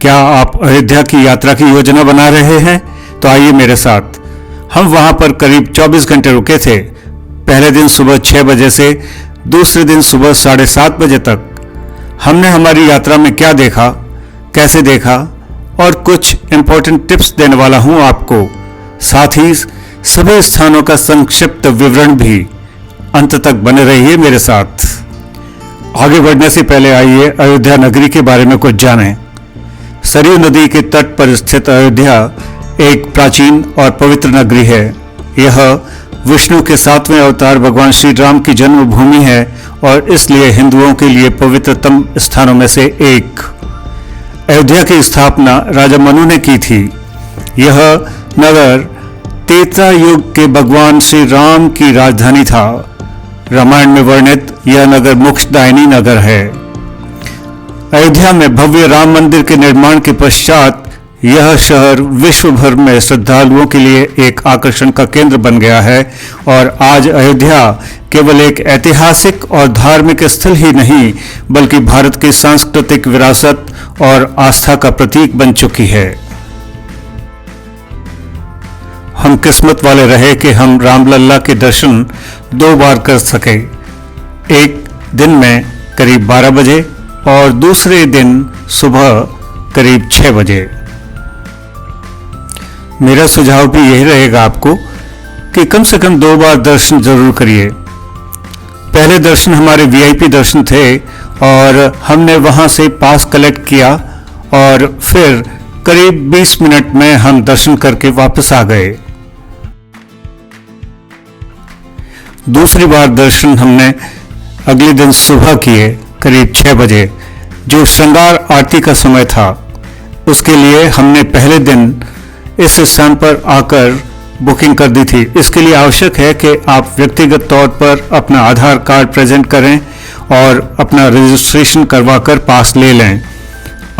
क्या आप अयोध्या की यात्रा की योजना बना रहे हैं? तो आइए मेरे साथ। हम वहां पर करीब 24 घंटे रुके थे। पहले दिन सुबह 6 बजे से दूसरे दिन सुबह 7:30 बजे तक। हमने हमारी यात्रा में क्या देखा, कैसे देखा और कुछ इम्पोर्टेंट टिप्स देने वाला हूं आपको। साथ ही सभी स्थानों का संक्षिप्त विवरण भी। अंत तक बने रहिए मेरे साथ। आगे बढ़ने से पहले आइए अयोध्या नगरी के बारे में कुछ जानें। सरयू नदी के तट पर स्थित अयोध्या एक प्राचीन और पवित्र नगरी है। यह विष्णु के 7वें अवतार भगवान श्री राम की जन्मभूमि है और इसलिए हिंदुओं के लिए पवित्रतम स्थानों में से एक। अयोध्या की स्थापना राजा मनु ने की थी। यह नगर त्रेता युग के भगवान श्री राम की राजधानी था। रामायण में वर्णित यह नगर मोक्षदायिनी नगर है। अयोध्या में भव्य राम मंदिर के निर्माण के पश्चात यह शहर विश्व भर में श्रद्धालुओं के लिए एक आकर्षण का केंद्र बन गया है और आज अयोध्या केवल एक ऐतिहासिक और धार्मिक स्थल ही नहीं बल्कि भारत की सांस्कृतिक विरासत और आस्था का प्रतीक बन चुकी है। हम किस्मत वाले रहे कि हम रामलल्ला के दर्शन 2 बार कर सके, एक दिन में करीब 12 बजे और दूसरे दिन सुबह करीब 6 बजे। मेरा सुझाव भी यही रहेगा आपको कि कम से कम 2 बार दर्शन जरूर करिए। पहले दर्शन हमारे वीआईपी दर्शन थे और हमने वहां से पास कलेक्ट किया और फिर करीब 20 मिनट में हम दर्शन करके वापस आ गए। दूसरी बार दर्शन हमने अगले दिन सुबह किए करीब 6 बजे, जो श्रृंगार आरती का समय था। उसके लिए हमने पहले दिन इस स्थान पर आकर बुकिंग कर दी थी। इसके लिए आवश्यक है कि आप व्यक्तिगत तौर पर अपना आधार कार्ड प्रेजेंट करें और अपना रजिस्ट्रेशन करवाकर पास ले लें।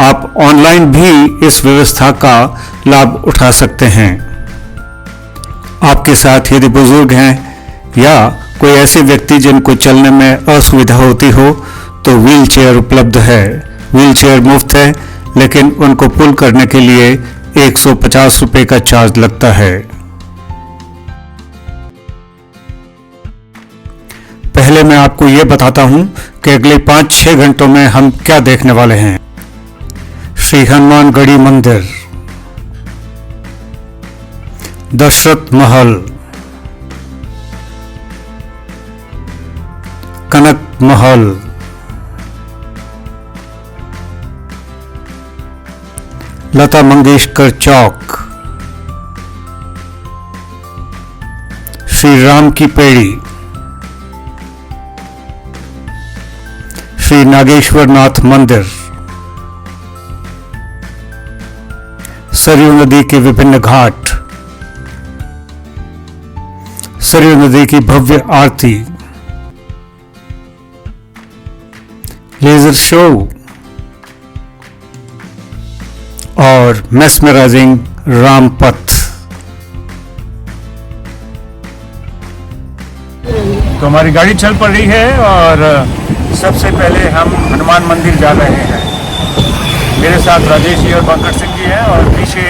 आप ऑनलाइन भी इस व्यवस्था का लाभ उठा सकते हैं। आपके साथ यदि बुजुर्ग हैं या कोई ऐसे व्यक्ति जिनको चलने में असुविधा होती हो तो व्हील चेयर उपलब्ध है। व्हील चेयर मुफ्त है, लेकिन उनको पुल करने के लिए 150 रुपये का चार्ज लगता है। पहले मैं आपको यह बताता हूं कि अगले 5-6 घंटों में हम क्या देखने वाले हैं। श्री हनुमानगढ़ी मंदिर, दशरथ महल, कनक महल, लता मंगेशकर चौक, श्री राम की पेड़ी, श्री नागेश्वर नाथ मंदिर, सरयू नदी के विभिन्न घाट, सरयू नदी की भव्य आरती, लेजर शो और मेस्मराइजिंग राम पथ। तो हमारी गाड़ी चल पड़ रही है और सबसे पहले हम हनुमान मंदिर जा रहे हैं। मेरे साथ राजेश जी और बंकर सिंह जी हैं और पीछे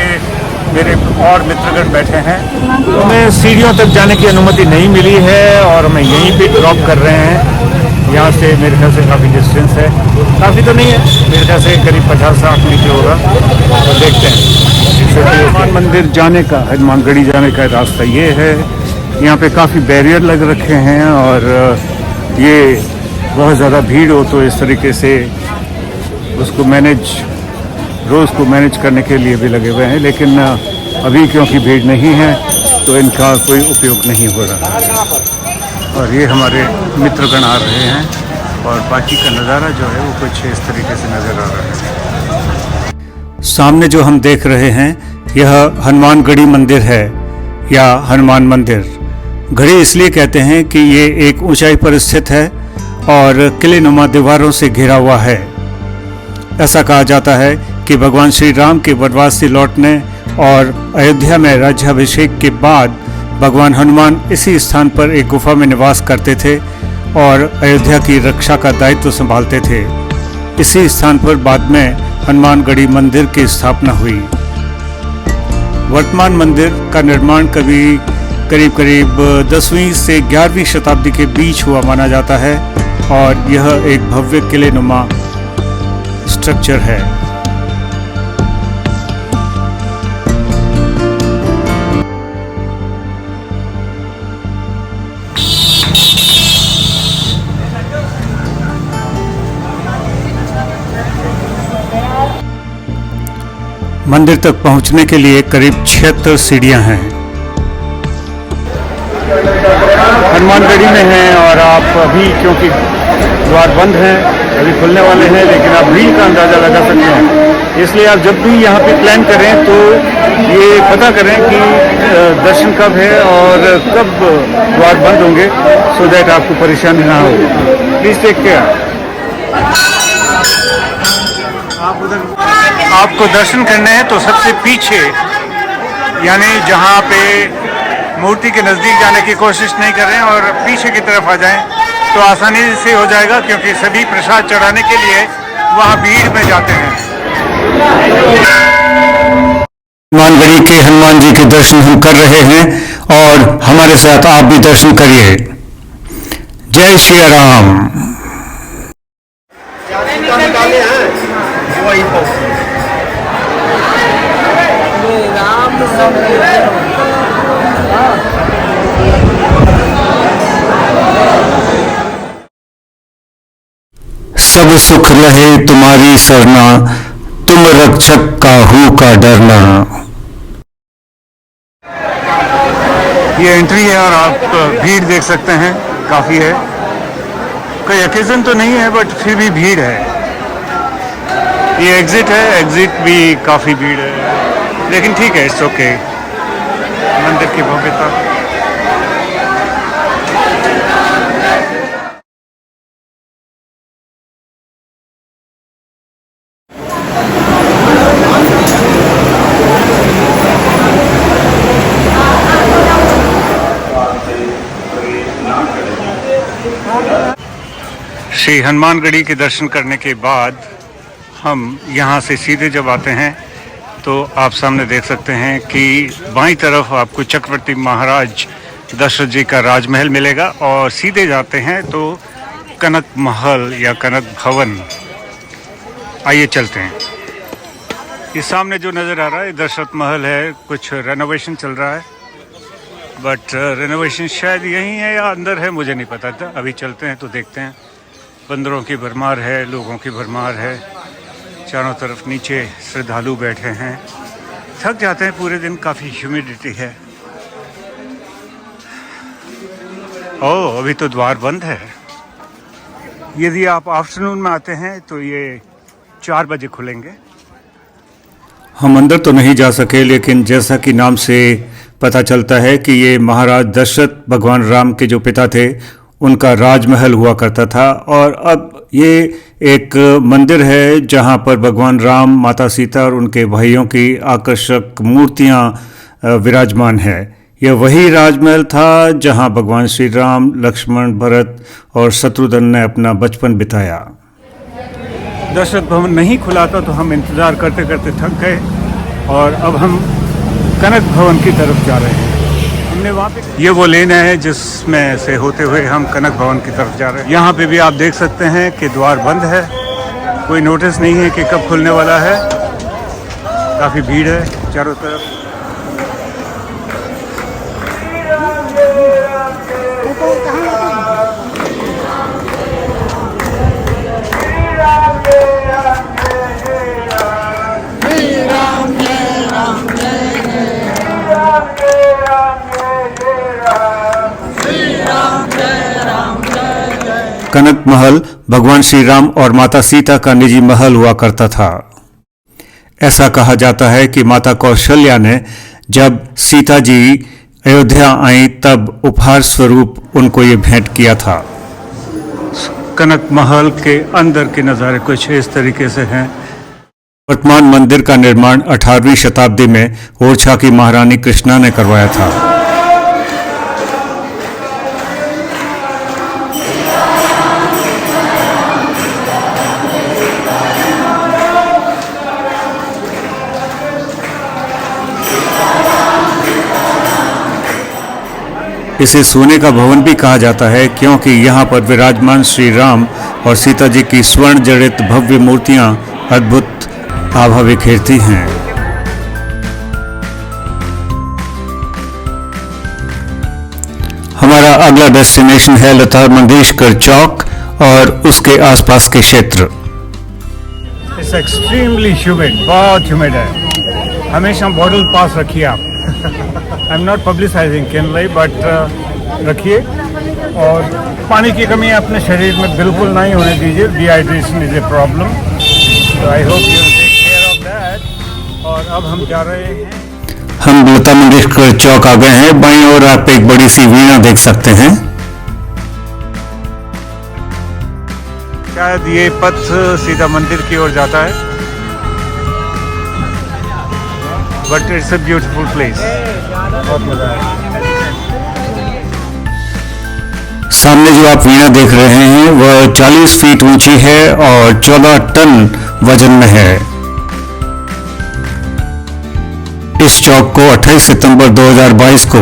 मेरे और मित्रगण बैठे हैं। तो हमें सीढ़ियों तक जाने की अनुमति नहीं मिली है और हमें यहीं पे ड्रॉप कर रहे हैं। यहाँ से मेरे ख्याल से काफ़ी डिस्टेंस है, काफ़ी तो नहीं है, मेरे ख्याल से करीब 50-60 मीटर होगा। तो देखते हैं। हनुमान मंदिर जाने का, हनुमानगढ़ी जाने का रास्ता ये है। यहाँ पे काफ़ी बैरियर लग रखे हैं और ये बहुत ज़्यादा भीड़ हो तो इस तरीके से उसको रोज़ को मैनेज करने के लिए भी लगे हुए हैं, लेकिन अभी क्योंकि भीड़ नहीं है तो इनका कोई उपयोग नहीं हो रहा है। और ये हमारे मित्रगण आ रहे हैं और बाकी का नज़ारा जो है वो कुछ इस तरीके से नज़र आ रहा है। सामने जो हम देख रहे हैं यह हनुमानगढ़ी मंदिर है या हनुमान मंदिर। गढ़ी इसलिए कहते हैं कि ये एक ऊंचाई पर स्थित है और किलेनुमा दीवारों से घिरा हुआ है। ऐसा कहा जाता है कि भगवान श्री राम के वनवास से लौटने और अयोध्या में राज्याभिषेक के बाद भगवान हनुमान इसी स्थान पर एक गुफा में निवास करते थे और अयोध्या की रक्षा का दायित्व संभालते थे। इसी स्थान पर बाद में हनुमानगढ़ी मंदिर की स्थापना हुई। वर्तमान मंदिर का निर्माण करीब 10वीं से 11वीं शताब्दी के बीच हुआ माना जाता है और यह एक भव्य किले नुमा स्ट्रक्चर है। मंदिर तक पहुंचने के लिए करीब 76 सीढ़ियां हैं। हनुमानगढ़ी में हैं और आप अभी, क्योंकि द्वार बंद हैं, अभी खुलने वाले हैं, लेकिन आप भीड़ का अंदाज़ा लगा सकते हैं। इसलिए आप जब भी यहाँ पे प्लान करें तो ये पता करें कि दर्शन कब है और कब द्वार बंद होंगे, सो दैट आपको परेशानी ना हो। Please take care. आपको दर्शन करने हैं तो सबसे पीछे, यानी जहाँ पे मूर्ति के नज़दीक जाने की कोशिश नहीं करें और पीछे की तरफ आ जाएं तो आसानी से हो जाएगा, क्योंकि सभी प्रसाद चढ़ाने के लिए वहाँ भीड़ में जाते हैं। हनुमानगढ़ी के हनुमान जी के दर्शन हम कर रहे हैं और हमारे साथ आप भी दर्शन करिए। जय श्री राम। सब सुख रहे तुम्हारी सरना, तुम रक्षक काहू का डरना। ये एंट्री है और आप भीड़ देख सकते हैं, काफी है। कोई ओकेजन तो नहीं है बट फिर भी भीड़ है। ये एग्जिट है, एग्जिट भी काफी भीड़ है, लेकिन ठीक है, इट्स ओके। मंदिर की भव्यता। श्री हनुमानगढ़ी के दर्शन करने के बाद हम यहाँ से सीधे जब आते हैं तो आप सामने देख सकते हैं कि बाईं तरफ आपको चक्रवर्ती महाराज दशरथ जी का राजमहल मिलेगा और सीधे जाते हैं तो कनक महल या कनक भवन। आइए चलते हैं। ये सामने जो नज़र आ रहा है दशरथ महल है। कुछ रेनोवेशन चल रहा है, बट रेनोवेशन शायद यहीं है या अंदर है, मुझे नहीं पता था। अभी चलते हैं तो देखते हैं। बंदरों की भरमार है, लोगों की भरमार है, चारों तरफ नीचे श्रद्धालु बैठे हैं। थक जाते हैं पूरे दिन, काफ़ी ह्यूमिडिटी है। ओह, अभी तो द्वार बंद है। यदि आप आफ्टरनून में आते हैं तो ये 4 बजे खुलेंगे। हम अंदर तो नहीं जा सके, लेकिन जैसा कि नाम से पता चलता है कि ये महाराज दशरथ भगवान राम के जो पिता थे उनका राजमहल हुआ करता था। और अब ये एक मंदिर है जहाँ पर भगवान राम, माता सीता और उनके भाइयों की आकर्षक मूर्तियाँ विराजमान है। यह वही राजमहल था जहाँ भगवान श्री राम, लक्ष्मण, भरत और शत्रुघ्न ने अपना बचपन बिताया। दशरथ भवन नहीं खुला था तो हम इंतज़ार करते करते थक गए और अब हम कनक भवन की तरफ जा रहे हैं। हमने वहाँ पे, ये वो लेन है जिसमें से होते हुए हम कनक भवन की तरफ जा रहे हैं। यहाँ पे भी आप देख सकते हैं कि द्वार बंद है, कोई नोटिस नहीं है कि कब खुलने वाला है। काफ़ी भीड़ है चारों तरफ। कनक महल भगवान श्री राम और माता सीता का निजी महल हुआ करता था। ऐसा कहा जाता है कि माता कौशल्या ने जब सीता जी अयोध्या आई तब उपहार स्वरूप उनको ये भेंट किया था। कनक महल के अंदर के नज़ारे कुछ इस तरीके से हैं। वर्तमान मंदिर का निर्माण 18वीं शताब्दी में ओरछा की महारानी कृष्णा ने करवाया था। इसे सोने का भवन भी कहा जाता है क्योंकि यहाँ पर विराजमान श्री राम और सीता जी की स्वर्ण जड़ित भव्य मूर्तियाँ अद्भुत आभा बिखेरती हैं। हमारा अगला डेस्टिनेशन है लता मंगेशकर चौक और उसके आसपास के क्षेत्र। इट्स एक्सट्रीमली ह्यूमिड, बहुत ह्यूमिड है। हमेशा बॉटल पास रखिए आप। I am not publicising Kinley but रखिए, और पानी की कमी अपने शरीर में बिल्कुल नहीं होने दीजिए। डिहाइड्रेशन इज ए प्रॉब्लम, तो I hope you take care of that. और अब हम जा रहे हैं, हम लता मंगेशकर चौक आ गए हैं। बाईं ओर आप एक बड़ी सी वीणा देख सकते हैं। शायद ये पथ सीधा मंदिर की ओर जाता है, but it's a beautiful place, बहुत मजा है। सामने जो आप वीणा देख रहे हैं वह 40 फीट ऊंची है और 14 टन वजन में है। इस चौक को 28 सितंबर 2022 को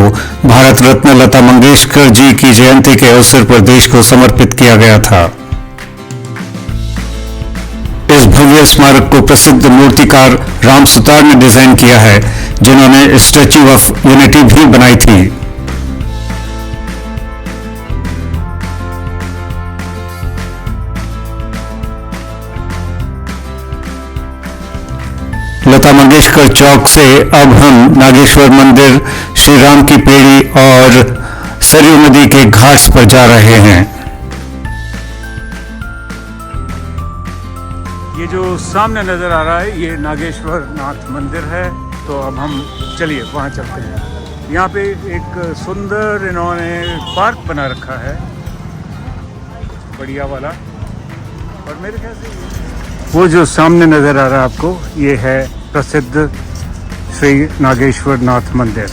भारत रत्न लता मंगेशकर जी की जयंती के अवसर पर देश को समर्पित किया गया था। इस भव्य स्मारक को प्रसिद्ध मूर्तिकार राम सुतार ने डिजाइन किया है, जिन्होंने स्टैच्यू ऑफ यूनिटी भी बनाई थी। लता मंगेशकर चौक से अब हम नागेश्वर मंदिर, श्री राम की पेड़ी और सरयू नदी के घाट्स पर जा रहे हैं। ये जो सामने नजर आ रहा है ये नागेश्वर नाथ मंदिर है, तो अब हम चलिए वहाँ चलते हैं। यहाँ पे एक सुंदर इन्होंने पार्क बना रखा है, बढ़िया वाला। और मेरे ख्याल से वो जो सामने नजर आ रहा है आपको, ये है प्रसिद्ध श्री नागेश्वर नाथ मंदिर।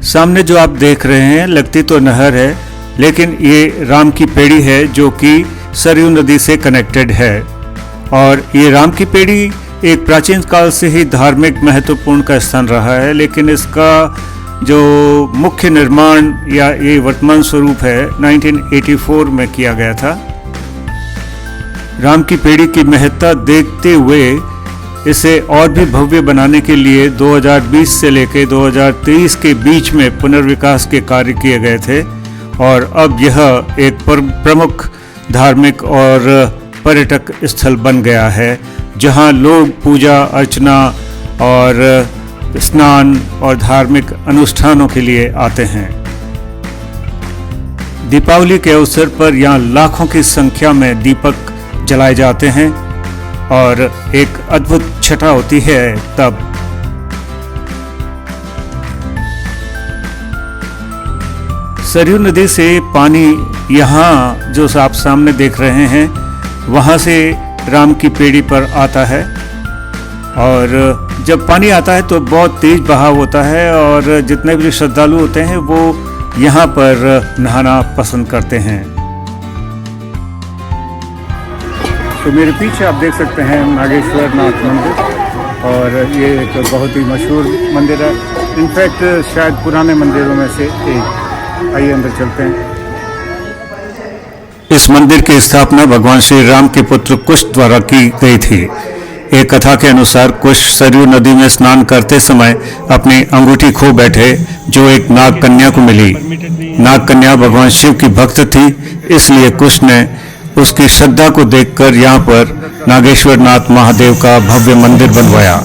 सामने जो आप देख रहे हैं लगती तो नहर है, लेकिन ये राम की पेड़ी है जो कि सरयू नदी से कनेक्टेड है। और ये राम की पेड़ी एक प्राचीन काल से ही धार्मिक महत्वपूर्ण का स्थान रहा है, लेकिन इसका जो मुख्य निर्माण या ये वर्तमान स्वरूप है 1984 में किया गया था। राम की पेड़ी की महत्ता देखते हुए इसे और भी भव्य बनाने के लिए 2020 से लेकर 2023 के बीच में पुनर्विकास के कार्य किए गए थे, और अब यह एक प्रमुख धार्मिक और पर्यटक स्थल बन गया है, जहां लोग पूजा अर्चना और स्नान और धार्मिक अनुष्ठानों के लिए आते हैं। दीपावली के अवसर पर यहाँ लाखों की संख्या में दीपक जलाए जाते हैं और एक अद्भुत छटा होती है तब। सरयू नदी से पानी यहाँ जो आप सामने देख रहे हैं वहाँ से राम की पेड़ी पर आता है, और जब पानी आता है तो बहुत तेज बहाव होता है और जितने भी श्रद्धालु होते हैं वो यहाँ पर नहाना पसंद करते हैं। तो मेरे पीछे आप देख सकते हैं नागेश्वर नाथ मंदिर, और ये एक बहुत ही मशहूर मंदिर है। इनफैक्ट शायद पुराने मंदिरों में से एक। आइए अंदर चलते हैं। इस मंदिर की स्थापना भगवान श्री राम के पुत्र कुश द्वारा की गई थी। एक कथा के अनुसार कुश सरयू नदी में स्नान करते समय अपनी अंगूठी खो बैठे, जो एक नाग कन्या को मिली। नाग कन्या भगवान शिव की भक्त थी, इसलिए कुश ने उसकी श्रद्धा को देखकर यहाँ पर नागेश्वर नाथ महादेव का भव्य मंदिर बनवाया।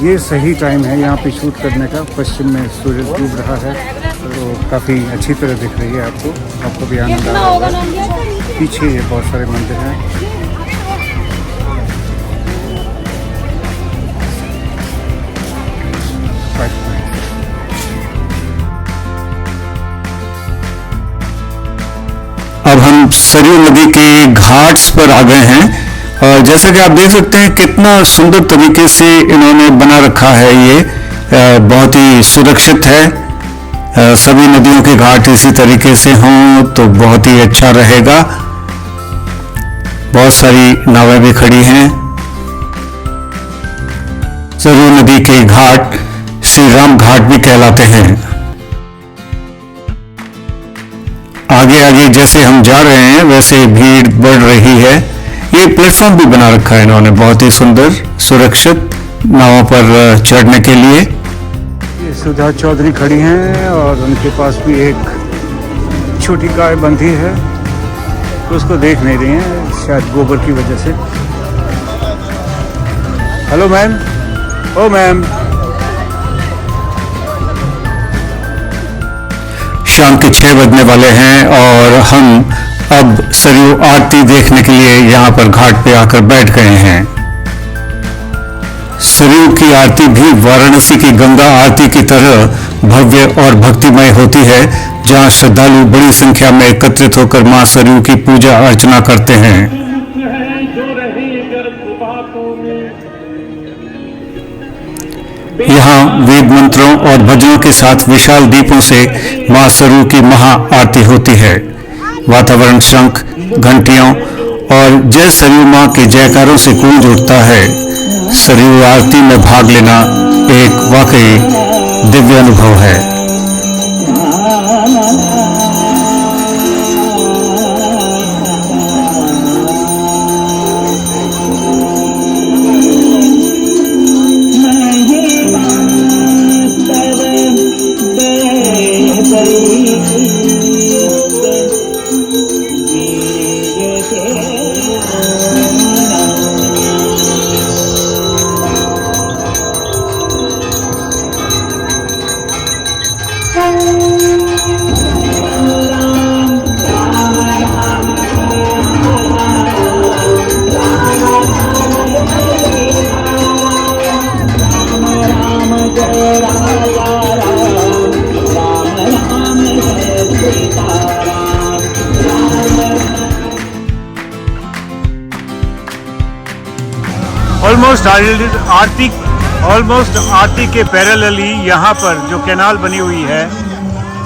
ये सही टाइम है यहाँ पे शूट करने का। पश्चिम में सूरज डूब रहा है, तो काफ़ी अच्छी तरह दिख रही है आपको भी आनंद आ रहा होगा। पीछे ये बहुत सारे मंदिर हैं। अब हम सरयू नदी के घाट्स पर आ गए हैं, और जैसा कि आप देख सकते हैं कितना सुंदर तरीके से इन्होंने बना रखा है। ये बहुत ही सुरक्षित है। सभी नदियों के घाट इसी तरीके से हों तो बहुत ही अच्छा रहेगा। बहुत सारी नावें भी खड़ी हैं। सरयू नदी के घाट श्री राम घाट भी कहलाते हैं। आगे आगे जैसे हम जा रहे हैं वैसे भीड़ बढ़ रही है। ये प्लेटफॉर्म भी बना रखा है इन्होंने बहुत ही सुंदर, सुरक्षित नावों पर चढ़ने के लिए। ये सुधा चौधरी खड़ी हैं और उनके पास भी एक छोटी गाय बंधी है, उसको देख नहीं रही हैं, शायद गोबर की वजह से। Hello ma'am. Oh ma'am. शाम के 6 बजने वाले हैं और हम अब सरयू आरती देखने के लिए यहाँ पर घाट पे आकर बैठ गए हैं। सरयू की आरती भी वाराणसी की गंगा आरती की तरह भव्य और भक्तिमय होती है, जहाँ श्रद्धालु बड़ी संख्या में एकत्रित होकर मां सरयू की पूजा अर्चना करते हैं। यहाँ वेद मंत्रों और भजनों के साथ विशाल दीपों से मां सरयू की महा आरती होती है। वातावरण शंख, घंटियों और जय सरयू मां के जयकारों से गूंज उठता है। सरयू आरती में भाग लेना एक वाकई दिव्य अनुभव है। ऑलमोस्ट आरती के पैरेलली यहाँ पर जो कैनाल बनी हुई है,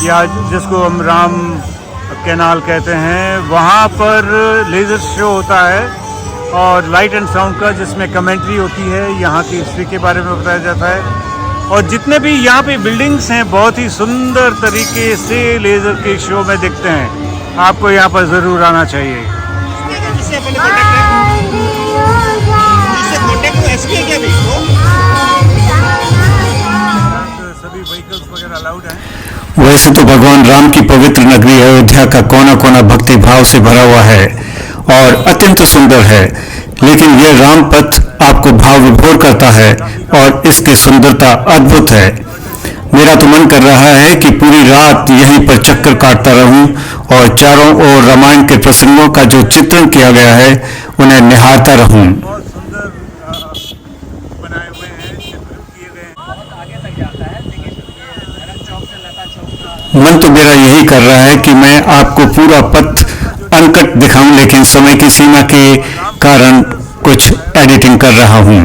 या जिसको हम राम कैनाल कहते हैं, वहाँ पर लेज़र शो होता है और लाइट एंड साउंड का, जिसमें कमेंट्री होती है, यहाँ की हिस्ट्री के बारे में बताया जाता है। और जितने भी यहाँ पे बिल्डिंग्स हैं बहुत ही सुंदर तरीके से लेज़र के शो में दिखते हैं। आपको यहाँ पर ज़रूर आना चाहिए। सभी व्हीकल्स वगैरह अलाउड हैं। वैसे तो भगवान राम की पवित्र नगरी अयोध्या का कोना कोना भक्ति भाव से भरा हुआ है और अत्यंत सुंदर है, लेकिन यह राम पथ आपको भाव विभोर करता है और इसकी सुंदरता अद्भुत है। मेरा तो मन कर रहा है कि पूरी रात यहीं पर चक्कर काटता रहूं और चारों ओर रामायण के प्रसंगों का जो चित्रण किया गया है उन्हें निहारता रहूं। बहुत सुंदर बनाए हुए हैं, चित्र किए गए हैं। बहुत आगे तक जाता है, लेकिन ये धर्म चौक से लता चौक का मन तो मेरा यही कर रहा है कि मैं आपको पूरा पथ अनकट दिखाऊं, लेकिन समय की सीमा के कारण कुछ एडिटिंग कर रहा हूं।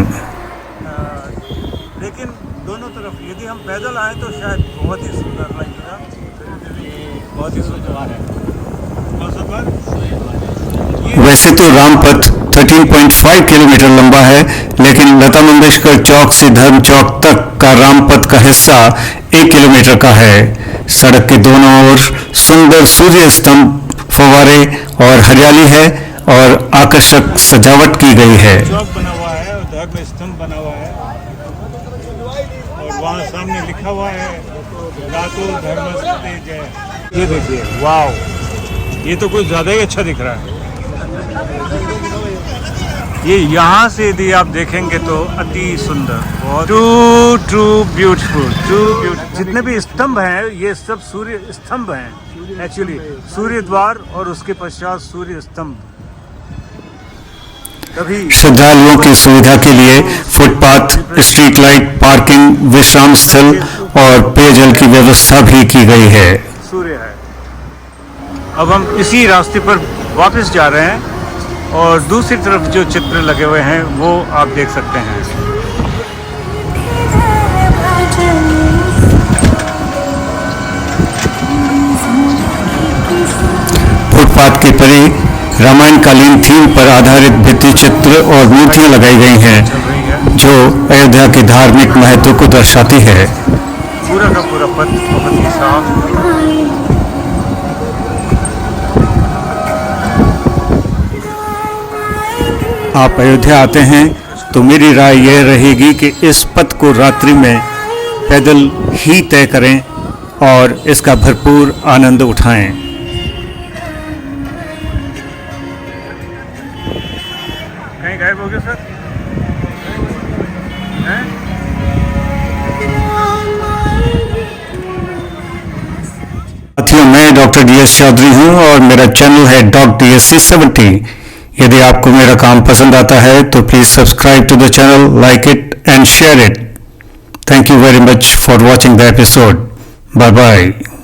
लेकिन दोनों तरफ यदि हम पैदल आए तो शायद बहुत ही सुंदर लगेगा। बहुत ही सुंदर है। वैसे तो रामपथ 13.5 किलोमीटर लंबा है, लेकिन लता मंगेशकर चौक से धर्म चौक तक का रामपथ का हिस्सा 1 किलोमीटर का है। सड़क के दोनों ओर सुंदर सूर्य स्तंभ, फव्वारे और हरियाली है और आकर्षक सजावट की गई है। चौक बना हुआ है और धर्म स्तंभ बना हुआ है और वहाँ सामने लिखा हुआ है लातो धर्मस्ते जय। ये देखिए, वाव, ये तो कुछ ज्यादा ही अच्छा दिख रहा है। ये यहाँ से यदि आप देखेंगे तो अति सुंदर, बहुत टू ब्यूटीफुल। जितने भी स्तंभ हैं ये सब सूर्य स्तंभ हैं, एक्चुअली सूर्य द्वार और उसके पश्चात सूर्य स्तंभ। श्रद्धालुओं की सुविधा के लिए फुटपाथ, स्ट्रीट लाइट, पार्किंग, विश्राम स्थल और पेयजल की व्यवस्था भी की गई है। सूर्य है। अब हम इसी रास्ते पर वापस जा रहे हैं और दूसरी तरफ जो चित्र लगे हुए हैं वो आप देख सकते हैं। फुटपाथ के परे रामायण कालीन थीम पर आधारित भित्ति चित्र और मूर्तियां लगाई गई हैं चल रही है। जो अयोध्या के धार्मिक महत्व को दर्शाती है। पूरा का पूरा पथ बहुत ही साफ। आप अयोध्या आते हैं तो मेरी राय यह रहेगी कि इस पथ को रात्रि में पैदल ही तय करें और इसका भरपूर आनंद उठाएं। कहीं गायब हो गए सर? हैं? साथियों, मैं डॉक्टर DS चौधरी हूं और मेरा चैनल है DocDSC70। यदि आपको मेरा काम पसंद आता है तो please subscribe to the channel, like it and share it. Thank you very much for watching the episode. Bye bye.